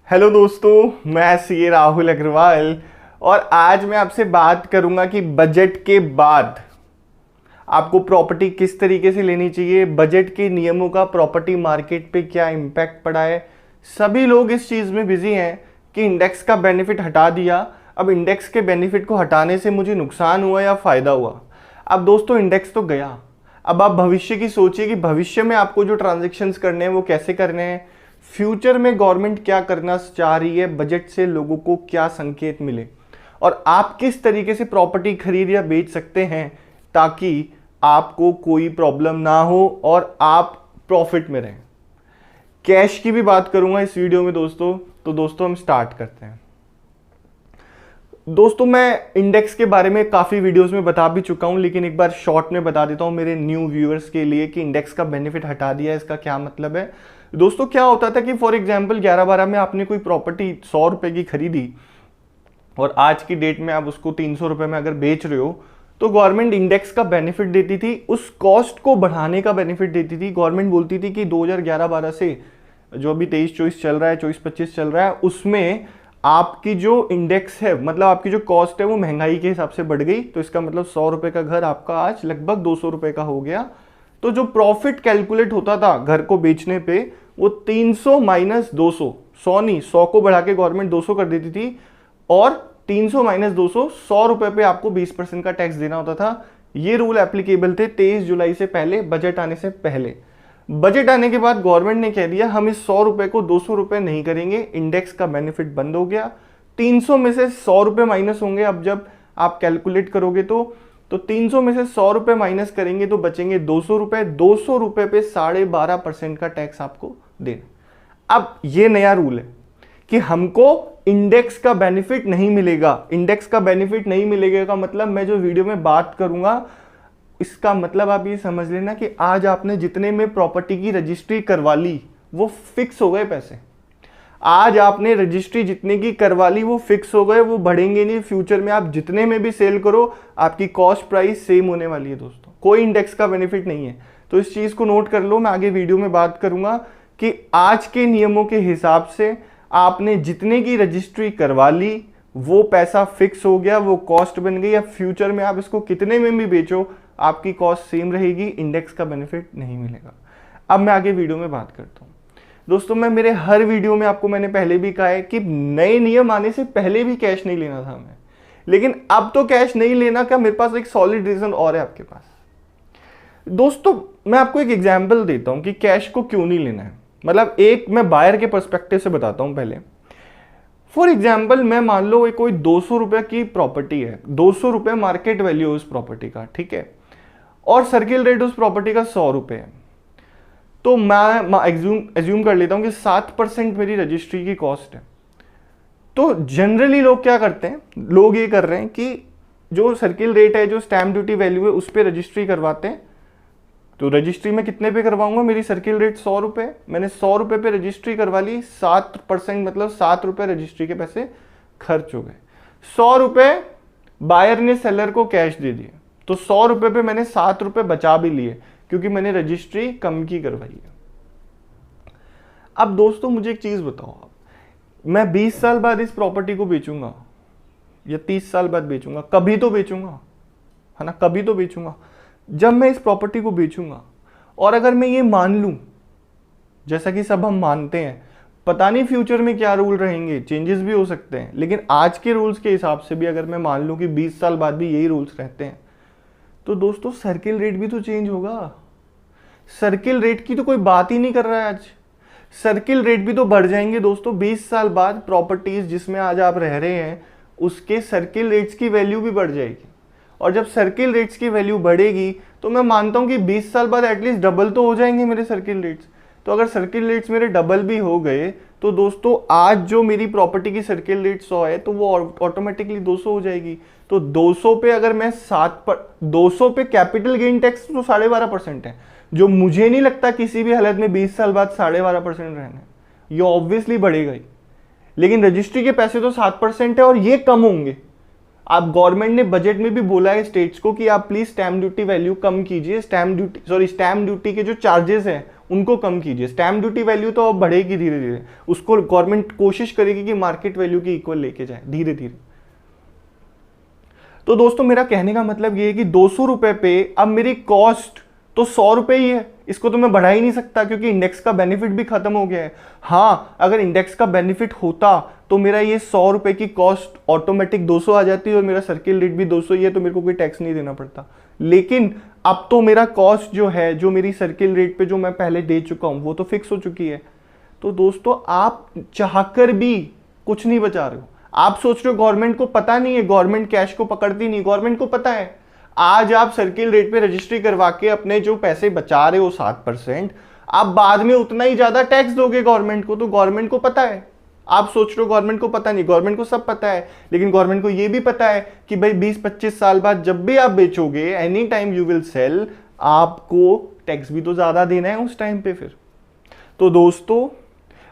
Hello दोस्तों, मैं सी राहुल अग्रवाल और आज मैं आपसे बात करूंगा कि बजट के बाद आपको प्रॉपर्टी किस तरीके से लेनी चाहिए। बजट के नियमों का प्रॉपर्टी मार्केट पे क्या इम्पैक्ट पड़ा है। सभी लोग इस चीज़ में बिजी हैं कि इंडेक्स का बेनिफिट हटा दिया, अब इंडेक्स के बेनिफिट को हटाने से मुझे नुकसान हुआ या फ़ायदा हुआ। अब दोस्तों इंडेक्स तो गया, अब आप भविष्य की सोचिए कि भविष्य में आपको जो ट्रांजेक्शन्स करने हैं वो कैसे करने हैं। फ्यूचर में गवर्नमेंट क्या करना चाह रही है, बजट से लोगों को क्या संकेत मिले और आप किस तरीके से प्रॉपर्टी खरीद या बेच सकते हैं ताकि आपको कोई प्रॉब्लम ना हो और आप प्रॉफिट में रहें। कैश की भी बात करूंगा इस वीडियो में दोस्तों। तो दोस्तों हम स्टार्ट करते हैं। दोस्तों मैं इंडेक्स के बारे में काफ़ी वीडियोस में बता भी चुका हूं, लेकिन एक बार शॉर्ट में बता देता हूं मेरे न्यू व्यूअर्स के लिए कि इंडेक्स का बेनिफिट हटा दिया इसका क्या मतलब है। दोस्तों क्या होता था कि फॉर एग्जांपल 11-12 में आपने कोई प्रॉपर्टी 100 रुपए की खरीदी और आज की डेट में आप उसको 300 रुपए में अगर बेच रहे हो तो गवर्नमेंट इंडेक्स का बेनिफिट देती थी, उस कॉस्ट को बढ़ाने का बेनिफिट देती थी। गवर्नमेंट बोलती थी कि 2011-12 से जो अभी 23-24 चल रहा है, 24-25 चल रहा है, उसमें आपकी जो इंडेक्स है मतलब आपकी जो कॉस्ट है वो महंगाई के हिसाब से बढ़ गई। तो इसका मतलब 100 रुपए का घर आपका आज लगभग 200 रुपए का हो गया। तो जो प्रॉफिट कैलकुलेट होता था घर को बेचने पे वो 300 माइनस 200, 100 नहीं, 100 को बढ़ा के गवर्नमेंट 200 कर देती थी और 300 माइनस 200, 100 रुपए पे आपको 20% का टैक्स देना होता था। ये रूल एप्लीकेबल थे 23 जुलाई से पहले, बजट आने से पहले। बजट आने के बाद गवर्नमेंट ने कह दिया हम इस 100 रुपए को 200 रुपए नहीं करेंगे, इंडेक्स का बेनिफिट बंद हो गया। 300 में से 100 रुपए माइनस होंगे। अब जब आप कैलकुलेट करोगे तो 300 में से 100 रुपए माइनस करेंगे तो बचेंगे 200 रुपए। 200 रुपए पे 12.5% का टैक्स आपको देना। अब ये नया रूल है कि हमको इंडेक्स का बेनिफिट नहीं मिलेगा। इंडेक्स का बेनिफिट नहीं मिलेगा का मतलब मैं जो वीडियो में बात करूंगा इसका मतलब आप ये समझ लेना कि आज आपने जितने में प्रॉपर्टी की रजिस्ट्री करवा ली वो फिक्स हो गए पैसे। आज आपने रजिस्ट्री जितने की करवा ली वो फिक्स हो गए, वो बढ़ेंगे नहीं। फ्यूचर में आप जितने में भी सेल करो आपकी कॉस्ट प्राइस सेम होने वाली है दोस्तों, कोई इंडेक्स का बेनिफिट नहीं है। तो इस चीज को नोट कर लो, मैं आगे वीडियो में बात करूंगा कि आज के नियमों के हिसाब से आपने जितने की रजिस्ट्री करवा ली वो पैसा फिक्स हो गया, वो कॉस्ट बन गई। अब फ्यूचर में आप इसको कितने में भी बेचो आपकी कॉस्ट सेम रहेगी, इंडेक्स का बेनिफिट नहीं मिलेगा। अब मैं आगे वीडियो में बात करता हूं दोस्तों। मैं मेरे हर वीडियो में आपको मैंने पहले भी कहा है कि नए नियम आने से पहले भी कैश नहीं लेना था हमें, लेकिन अब तो कैश नहीं लेना का मेरे पास एक सॉलिड रीजन और है आपके पास। दोस्तों मैं आपको एक एग्जांपल देता हूं कि कैश को क्यों नहीं लेना है। मतलब एक मैं बायर के पर्सपेक्टिव से बताता हूं पहले। फॉर एग्जाम्पल मैं मान लो कोई 200 रुपए की प्रॉपर्टी है, 200 रुपए मार्केट वैल्यू उस प्रॉपर्टी का, ठीक है, और सर्किल रेट उस प्रॉपर्टी का 100 रुपए है। तो मैं एज्यूम कर लेता हूं कि 7% मेरी रजिस्ट्री की कॉस्ट है। तो जनरली लोग क्या करते हैं, लोग ये कर रहे हैं कि जो सर्किल रेट है, जो स्टैम्प ड्यूटी वैल्यू है, उस पर रजिस्ट्री करवाते हैं। तो रजिस्ट्री में कितने पे करवाऊंगा, मेरी सर्किल रेट 100 रुपए, मैंने 100 रुपए पे रजिस्ट्री करवा ली, 7% मतलब 7 रुपए रजिस्ट्री के पैसे खर्च हो गए। 100 रुपए बायर ने सेलर को कैश दे दिए, तो 100 रुपए पे मैंने 7 रुपए बचा भी लिए क्योंकि मैंने रजिस्ट्री कम की करवाई है। अब दोस्तों मुझे एक चीज बताओ, मैं 20 साल बाद इस प्रॉपर्टी को बेचूंगा या 30 साल बाद बेचूंगा, कभी तो बेचूंगा, है ना, कभी तो बेचूंगा। जब मैं इस प्रॉपर्टी को बेचूंगा और अगर मैं ये मान लूं, जैसा कि सब हम मानते हैं, पता नहीं फ्यूचर में क्या रूल रहेंगे, चेंजेस भी हो सकते हैं, लेकिन आज के रूल्स के हिसाब से भी अगर मैं मान लूं कि 20 साल बाद भी यही रूल्स रहते हैं, तो दोस्तों सर्किल रेट भी तो चेंज होगा। सर्किल रेट की तो कोई बात ही नहीं कर रहा है आज। सर्किल रेट भी तो बढ़ जाएंगे दोस्तों। 20 साल बाद प्रॉपर्टीज जिसमें आज आप रह रहे हैं उसके सर्किल रेट्स की वैल्यू भी बढ़ जाएगी, और जब सर्किल रेट्स की वैल्यू बढ़ेगी तो मैं मानता हूं कि 20 साल बाद एटलीस्ट डबल तो हो जाएंगे मेरे सर्किल रेट्स। तो अगर सर्किल रेट्स मेरे डबल भी हो गए तो दोस्तों आज जो मेरी प्रॉपर्टी की सर्किल रेट 100 है तो वो ऑटोमेटिकली 200 हो जाएगी। तो 200 पे अगर मैं 200 पे कैपिटल गेन टैक्स तो 12.5% है, जो मुझे नहीं लगता किसी भी हालत में 20 साल बाद 12.5% रहना है, ये ऑब्वियसली बढ़ेगा ही। लेकिन रजिस्ट्री के पैसे तो 7% है और ये कम होंगे। आप गवर्नमेंट ने बजट में भी बोला है स्टेट्स को कि आप प्लीज स्टैम्प ड्यूटी वैल्यू कम कीजिए, स्टैम्प ड्यूटी के जो चार्जेस हैं उनको कम कीजिए। स्टैम्प ड्यूटी वैल्यू तो अब बढ़ेगी धीरे धीरे, उसको गवर्नमेंट कोशिश करेगी कि मार्केट वैल्यू के इक्वल लेके जाए धीरे धीरे। तो दोस्तों मेरा कहने का मतलब ये है कि 200 रुपए पे अब मेरी कॉस्ट तो 100 रुपए ही है, इसको तो मैं बढ़ा ही नहीं सकता क्योंकि इंडेक्स का बेनिफिट भी खत्म हो गया है। हाँ, अगर इंडेक्स का बेनिफिट होता तो मेरा ये 100 रुपए की कॉस्ट ऑटोमेटिक 200 आ जाती और मेरा सर्किल रेट भी 200 ही है, तो मेरे को कोई टैक्स नहीं देना पड़ता। लेकिन अब तो मेरा कॉस्ट जो है, जो मेरी सर्किल रेट पे जो मैं पहले दे चुका हूं, वो तो फिक्स हो चुकी है। तो दोस्तों आप चाहकर भी कुछ नहीं बचा रहे हो। आप सोच रहे हो गवर्नमेंट को पता नहीं है, गवर्नमेंट कैश को पकड़ती नहीं, गवर्नमेंट को पता है। आज आप सर्किल रेट पे रजिस्ट्री करवा के अपने जो पैसे बचा रहे हो 7%, आप बाद में उतना ही ज्यादा टैक्स दोगे गवर्नमेंट को, तो गवर्नमेंट को पता है। आप सोच रहे हो गवर्नमेंट को पता नहीं, गवर्नमेंट को सब पता है। लेकिन गवर्नमेंट को यह भी पता है कि भाई 20-25 साल बाद जब भी आप बेचोगे, any time you will sell, आपको टैक्स भी तो ज्यादा देना है उस टाइम पे फिर। तो दोस्तों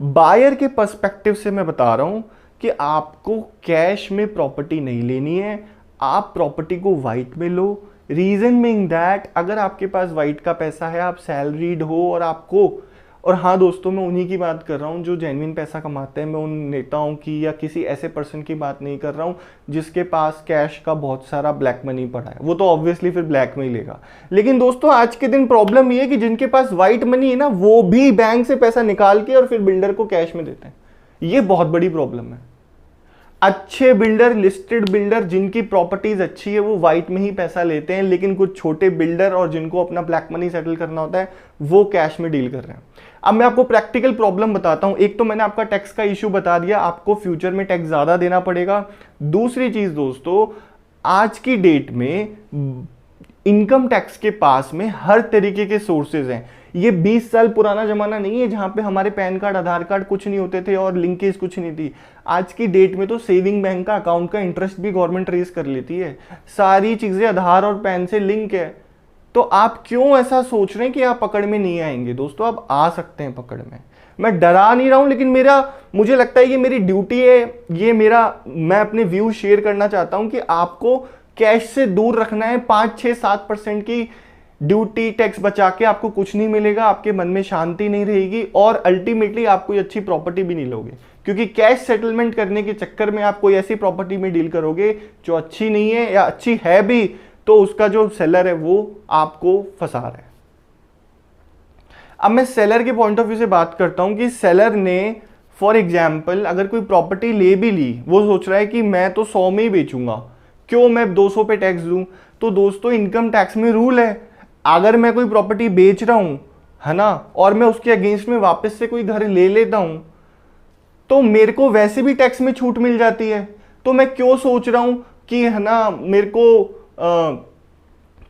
बायर के पर्सपेक्टिव से मैं बता रहा हूं कि आपको कैश में प्रॉपर्टी नहीं लेनी है, आप प्रॉपर्टी को वाइट में लो। रीजन बीइंग दैट अगर आपके पास वाइट का पैसा है, आप सैलरीड हो और आपको, और हाँ दोस्तों मैं उन्हीं की बात कर रहा हूँ जो जेन्युइन पैसा कमाते हैं, मैं उन नेताओं की या किसी ऐसे पर्सन की बात नहीं कर रहा हूँ जिसके पास कैश का बहुत सारा ब्लैक मनी पड़ा है, वो तो ऑब्वियसली फिर ब्लैक में ही लेगा। लेकिन दोस्तों आज के दिन प्रॉब्लम ये है कि जिनके पास वाइट मनी है ना, वो भी बैंक से पैसा निकाल के और फिर बिल्डर को कैश में देते हैं। ये बहुत बड़ी प्रॉब्लम है। अच्छे बिल्डर, लिस्टेड बिल्डर जिनकी प्रॉपर्टीज अच्छी है, वो व्हाइट में ही पैसा लेते हैं, लेकिन कुछ छोटे बिल्डर और जिनको अपना ब्लैक मनी सेटल करना होता है, वो कैश में डील कर रहे हैं। अब मैं आपको प्रैक्टिकल प्रॉब्लम बताता हूं। एक तो मैंने आपका टैक्स का इश्यू बता दिया, आपको फ्यूचर में टैक्स ज्यादा देना पड़ेगा। दूसरी चीज दोस्तों, आज की डेट में इनकम टैक्स के पास में हर तरीके के सोर्सेज हैं। ये 20 साल पुराना जमाना नहीं है जहां पे हमारे पैन कार्ड, आधार कार्ड कुछ नहीं होते थे और लिंकेज कुछ नहीं थी। आज की डेट में तो सेविंग बैंक का अकाउंट का इंटरेस्ट भी गवर्नमेंट रेज कर लेती है। सारी चीजें आधार और पैन से लिंक है। तो आप क्यों ऐसा सोच रहे हैं कि आप पकड़ में नहीं आएंगे? दोस्तों आप आ सकते हैं पकड़ में, मैं डरा नहीं रहा हूं, लेकिन मुझे लगता है ये मेरी ड्यूटी है, ये मैं अपने व्यू शेयर करना चाहता हूं कि आपको कैश से दूर रखना है। 5-6-7% की ड्यूटी टैक्स बचा के आपको कुछ नहीं मिलेगा, आपके मन में शांति नहीं रहेगी और अल्टीमेटली आप कोई अच्छी प्रॉपर्टी भी नहीं लोगे, क्योंकि कैश सेटलमेंट करने के चक्कर में आप कोई ऐसी प्रॉपर्टी में डील करोगे जो अच्छी नहीं है, या अच्छी है भी तो उसका जो सेलर है वो आपको फंसा रहा है। अब मैं सेलर के पॉइंट ऑफ व्यू से बात करता हूं कि सेलर ने फॉर एग्जाम्पल अगर कोई प्रॉपर्टी ले भी ली, वो सोच रहा है कि मैं तो 100 में ही बेचूंगा, क्यों मैं 200 पे टैक्स दूं। तो दोस्तों इनकम टैक्स में रूल है, अगर मैं कोई प्रॉपर्टी बेच रहा हूं, है ना, और मैं उसके अगेंस्ट में वापस से कोई घर ले लेता हूं, तो मेरे को वैसे भी टैक्स में छूट मिल जाती है। तो मैं क्यों सोच रहा हूं कि, है ना, मेरे को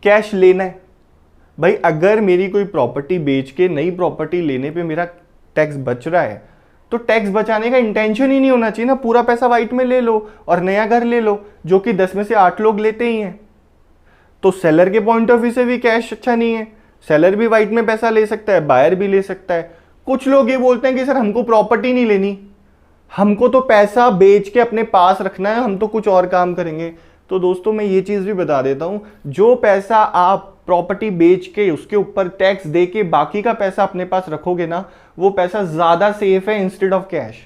कैश लेना है। भाई अगर मेरी कोई प्रॉपर्टी बेच के नई प्रॉपर्टी लेने पे मेरा टैक्स बच रहा है, तो टैक्स बचाने का इंटेंशन ही नहीं होना चाहिए ना, पूरा पैसा वाइट में ले लो और नया घर ले लो, जो कि 10 में से 8 लोग लेते ही हैं। तो सेलर के पॉइंट ऑफ व्यू से भी कैश अच्छा नहीं है, सेलर भी वाइट में पैसा ले सकता है, बायर भी ले सकता है। कुछ लोग ये बोलते हैं कि सर हमको प्रॉपर्टी नहीं लेनी, हमको तो पैसा बेच के अपने पास रखना है, हम तो कुछ और काम करेंगे। तो दोस्तों मैं ये चीज भी बता देता हूं, जो पैसा आप प्रॉपर्टी बेच के उसके ऊपर टैक्स दे के बाकी का पैसा अपने पास रखोगे ना, वो पैसा ज्यादा सेफ है इंस्टेड ऑफ कैश।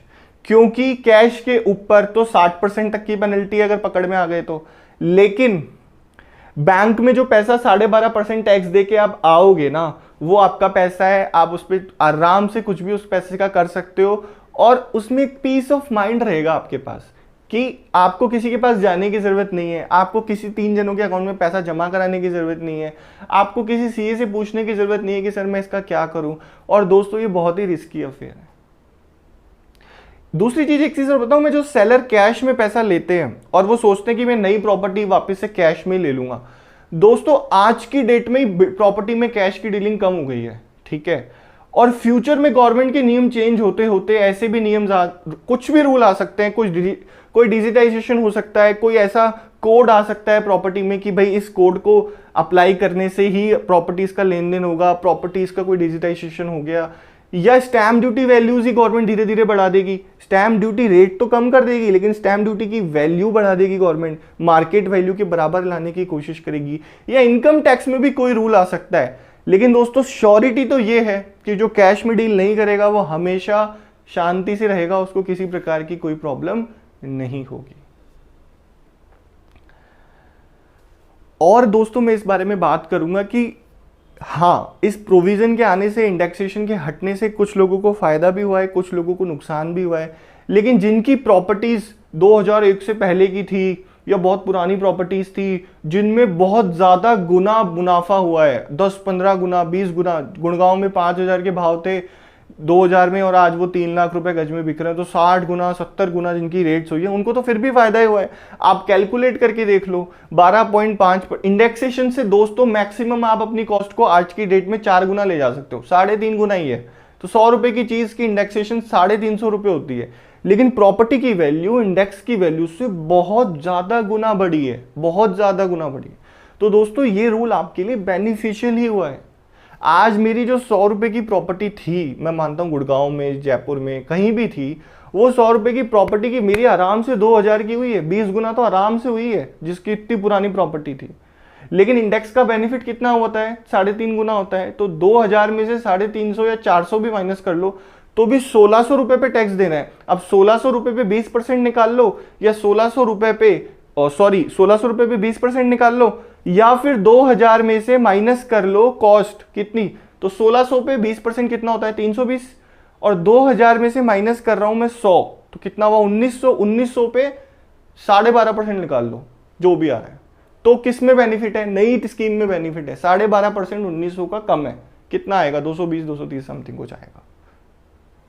क्योंकि कैश के ऊपर तो 60% तक की पेनल्टी है अगर पकड़ में आ गए तो, लेकिन बैंक में जो पैसा 12.5% टैक्स दे के आप आओगे ना, वो आपका पैसा है, आप उस पर आराम से कुछ भी उस पैसे का कर सकते हो और उसमें एक पीस ऑफ माइंड रहेगा आपके पास कि आपको किसी के पास जाने की जरूरत नहीं है, आपको किसी 3 जनों के अकाउंट में पैसा जमा कराने की जरूरत नहीं है, आपको किसी सीए से पूछने की जरूरत नहीं है कि सर मैं इसका क्या करूं। और दोस्तों ये बहुत ही रिस्की अफेयर है। दूसरी चीज, एक चीज और बताऊं, मैं जो सेलर कैश में पैसा लेते हैं और वो सोचते हैं कि मैं नई प्रॉपर्टी वापस से कैश में ले लूंगा, दोस्तों आज की डेट में प्रॉपर्टी में कैश की डीलिंग कम हो गई है, ठीक है। और फ्यूचर में गवर्नमेंट के नियम चेंज होते होते ऐसे भी नियम कुछ भी रूल आ सकते हैं, कोई डिजिटाइजेशन हो सकता है, कोई ऐसा कोड आ सकता है प्रॉपर्टी में कि भाई इस कोड को अप्लाई करने से ही प्रॉपर्टीज का लेन देन होगा, प्रॉपर्टीज का कोई डिजिटाइजेशन हो गया, या स्टैम्प ड्यूटी वैल्यूज ही गवर्नमेंट धीरे धीरे बढ़ा देगी। स्टैम्प ड्यूटी रेट तो कम कर देगी, लेकिन स्टैम्प ड्यूटी की वैल्यू बढ़ा देगी गवर्नमेंट, मार्केट वैल्यू के बराबर लाने की कोशिश करेगी। या इनकम टैक्स में भी कोई रूल आ सकता है लेकिन दोस्तों श्योरिटी तो ये है कि जो कैश में डील नहीं करेगा वो हमेशा शांति से रहेगा, उसको किसी प्रकार की कोई प्रॉब्लम नहीं होगी। और दोस्तों मैं इस बारे में बात करूंगा कि हाँ, इस प्रोविजन के आने से, इंडेक्सेशन के हटने से कुछ लोगों को फायदा भी हुआ है, कुछ लोगों को नुकसान भी हुआ है। लेकिन जिनकी प्रॉपर्टीज 2001 से पहले की थी या बहुत पुरानी प्रॉपर्टीज थी, जिनमें बहुत ज्यादा गुना मुनाफा हुआ है, 10-15 गुना, 20 गुना, गुड़गांव में 5,000 के भाव थे 2000 में और आज वो 3 लाख रुपए गज में बिक रहे हैं, तो 60 गुना 70 गुना जिनकी रेट्स हुई है उनको तो फिर भी फायदा ही हुआ है। आप कैलकुलेट करके देख लो, 12.5 इंडेक्सेशन से दोस्तों मैक्सिमम आप अपनी कॉस्ट को आज की डेट में 4 गुना ले जा सकते हो, 3.5 गुना ही है। तो 100 रुपए की चीज की इंडेक्सेशन 350 रुपए होती है, लेकिन प्रॉपर्टी की वैल्यू इंडेक्स की वैल्यू से बहुत ज्यादा गुना बढ़ी है, बहुत ज्यादा गुना बढ़ी है। तो दोस्तों ये रूल आपके लिए बेनिफिशियल ही हुआ है। आज मेरी जो 100 रुपए की प्रॉपर्टी थी, मैं मानता हूं गुड़गांव में, जयपुर में, कहीं भी थी, वो 100 रुपए की प्रॉपर्टी की मेरी आराम से 2000 की हुई है, 20 गुना तो आराम से हुई है जिसकी इतनी पुरानी प्रॉपर्टी थी। लेकिन इंडेक्स का बेनिफिट कितना होता है? 3.5 गुना होता है। तो 2000 में से 350 या 400 भी माइनस कर लो तो भी 1600 रुपए पे टैक्स देना है। अब 1600 रुपए पे 20% निकाल लो, या 1600 रुपए पे 1600 रुपए पे 20% निकाल लो, या फिर 2000 में से माइनस कर लो कॉस्ट कितनी, तो 1600 पे 20% कितना होता है? 320, और 2000 में से माइनस कर रहा हूं मैं 100, तो कितना हुआ? 1900। 1900 पे 12.5% निकाल लो, जो भी आ रहा है। तो किस में बेनिफिट है? नई स्कीम में बेनिफिट है। 12.5% 1900 का कम है, कितना आएगा? 220 230 समथिंग कुछ आएगा,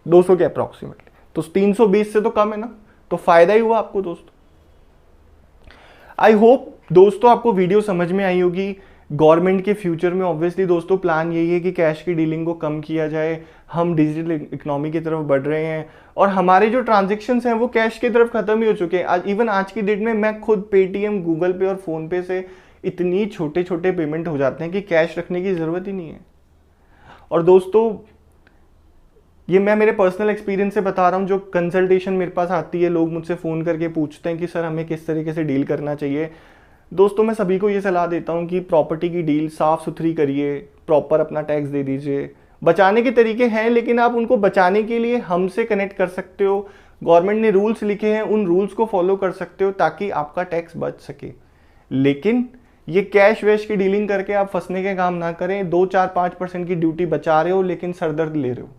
200 के अप्रोक्सीमेटली। तो 320 से तो कम है ना, तो फायदा ही हुआ आपको दोस्तों। आई होप दोस्तों आपको वीडियो समझ में आई होगी। गवर्नमेंट के फ्यूचर में ऑब्वियसली दोस्तों प्लान यही है कि कैश की डीलिंग को कम किया जाए। हम डिजिटल इकोनॉमी की तरफ बढ़ रहे हैं और हमारे जो ट्रांजेक्शन्स हैं वो कैश की तरफ खत्म ही हो चुके हैं। आज इवन आज की डेट में मैं खुद पेटीएम, गूगल पे और फोन पे से इतनी छोटे छोटे पेमेंट हो जाते हैं कि कैश रखने की जरूरत ही नहीं है। और दोस्तों ये मैं मेरे पर्सनल एक्सपीरियंस से बता रहा हूँ। जो कंसल्टेशन मेरे पास आती है, लोग मुझसे फ़ोन करके पूछते हैं कि सर हमें किस तरीके से डील करना चाहिए। दोस्तों मैं सभी को ये सलाह देता हूँ कि प्रॉपर्टी की डील साफ़ सुथरी करिए, प्रॉपर अपना टैक्स दे दीजिए। बचाने के तरीके हैं, लेकिन आप उनको बचाने के लिए हमसे कनेक्ट कर सकते हो। गवर्नमेंट ने रूल्स लिखे हैं, उन रूल्स को फॉलो कर सकते हो ताकि आपका टैक्स बच सके। लेकिन ये कैश वैश की डीलिंग करके आप फंसने के काम ना करें। 2-4-5% की ड्यूटी बचा रहे हो लेकिन सरदर्द ले रहे हो।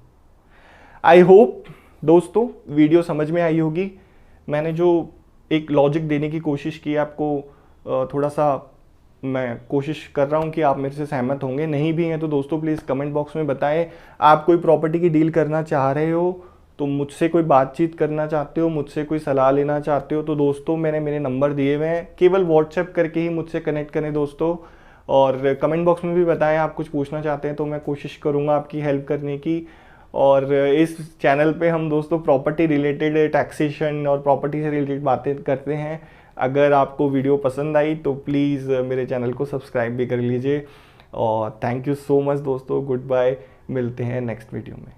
आई होप दोस्तों वीडियो समझ में आई होगी। मैंने जो एक लॉजिक देने की कोशिश की आपको, थोड़ा सा मैं कोशिश कर रहा हूँ कि आप मेरे से सहमत होंगे। नहीं भी हैं तो दोस्तों प्लीज़ कमेंट बॉक्स में बताएं। आप कोई प्रॉपर्टी की डील करना चाह रहे हो, तो मुझसे कोई बातचीत करना चाहते हो, मुझसे कोई सलाह लेना चाहते हो, तो दोस्तों मैंने मेरे नंबर दिए हुए हैं, केवल व्हाट्सएप करके ही मुझसे कनेक्ट करें दोस्तों। और कमेंट बॉक्स में भी बताएं आप कुछ पूछना चाहते हैं तो मैं कोशिश करूँगा आपकी हेल्प करने की। और इस चैनल पे हम दोस्तों प्रॉपर्टी रिलेटेड, टैक्सेशन और प्रॉपर्टी से रिलेटेड बातें करते हैं। अगर आपको वीडियो पसंद आई तो प्लीज़ मेरे चैनल को सब्सक्राइब भी कर लीजिए। और थैंक यू सो मच दोस्तों, गुड बाय, मिलते हैं नेक्स्ट वीडियो में।